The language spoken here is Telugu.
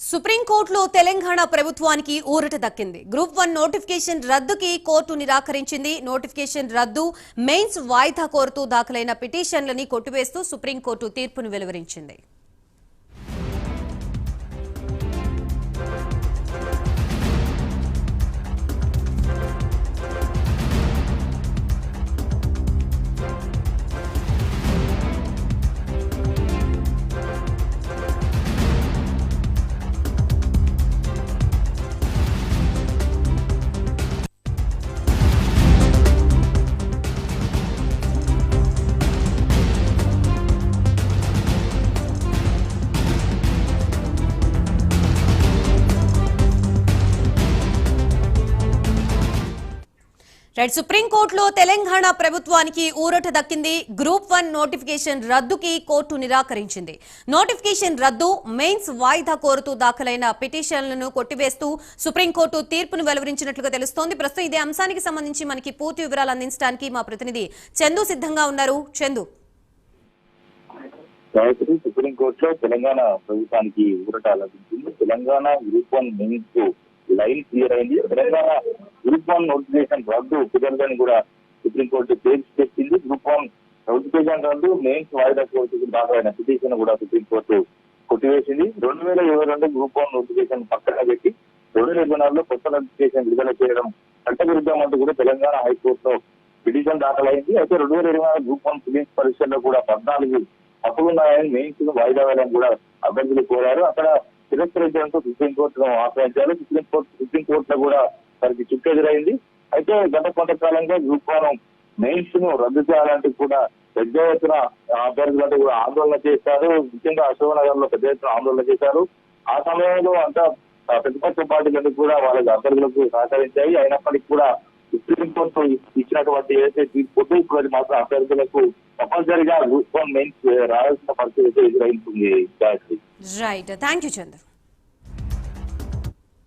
సుప్రీంకోర్టులో తెలంగాణ ప్రభుత్వానికి ఊరట దక్కింది. గ్రూప్ 1 నోటిఫికేషన్ రద్దుకి కోర్టు నిరాకరించింది. నోటిఫికేషన్ రద్దు, మెయిన్స్ వాయిదా కోరుతూ దాఖలైన పిటిషన్లని కొట్టివేస్తూ సుప్రీంకోర్టు తీర్పును వెలువరించింది. సుప్రీంకోర్టులో తెలంగాణ ప్రభుత్వానికి ఊరట దక్కింది. గ్రూప్ 1 నోటిఫికేషన్ రద్దుకి కోర్టు నిరాకరించింది. నోటిఫికేషన్ రద్దు, మెయిన్స్ వాయిదా కోరుతూ దాఖలైన పిటిషన్లను కొట్టివేస్తూ సుప్రీంకోర్టు తీర్పును వెలువరించినట్లుగా తెలుస్తోంది. ప్రస్తుతం ఇదే అంశానికి సంబంధించి మనకి పూర్తి వివరాలు అందించడానికి మా ప్రతినిధి చందు సిద్ధంగా ఉన్నారు. చందు, సుప్రీంకోర్టులో తెలంగాణ ప్రభుత్వానికి ఊరట లభించింది. Telangana group 1 mains line clear అయింది. తెలంగాణ గ్రూప్ 1 నోటిఫికేషన్ రద్దు కుదరదని కూడా సుప్రీంకోర్టు తేల్చి చెప్పింది. గ్రూప్ 1 నోటిఫికేషన్ రద్దు, మెయిన్స్ వాయిదా కోర్టుకు దాఖలైన పిటిషన్ కూడా సుప్రీంకోర్టు కొట్టివేసింది. 2022 గ్రూప్ 1 నోటిఫికేషన్ పక్కన పెట్టి 2024లో కొత్త నోటిఫికేషన్ విడుదల చేయడం చట్టవిరుద్ధం అంటూ కూడా తెలంగాణ హైకోర్టులో పిటిషన్ దాఖలైంది. అయితే 2024 గ్రూప్ 1 ఫిలిమ్స్ పరీక్షల్లో కూడా 14 తప్పులున్నాయని మెయిన్స్ వాయిదా వేయడం కూడా అభ్యర్థులు కోరారు. అక్కడ తిరస్కరించడంతో సుప్రీంకోర్టును ఆశ్రయించారు. సుప్రీంకోర్టులో కూడా వారికి చుక్కెదురైంది. అయితే గత కొంతకాలంగా గ్రూప్ 1 మెయిన్స్ ను రద్దు చేయాలంటూ కూడా పెద్ద ఎత్తున అభ్యర్థులంటూ కూడా ఆందోళన చేశారు. ముఖ్యంగా అశోక్ నగర్ లో పెద్ద ఎత్తున ఆందోళన చేశారు. ఆ సమయంలో అంతా ప్రతిపక్ష పార్టీలకు కూడా వాళ్ళ అభ్యర్థులకు సహకరించాయి. అయినప్పటికీ కూడా సుప్రీంకోర్టు ఇచ్చినటువంటి ఏదైతే తీర్పు ఇప్పుడు అది మాత్రం అభ్యర్థులకు తప్పనిసరిగా గ్రూప్ 1 మెయిన్స్ రావాల్సిన పరిస్థితి ఎదురైంది. Right, thank you Chandra.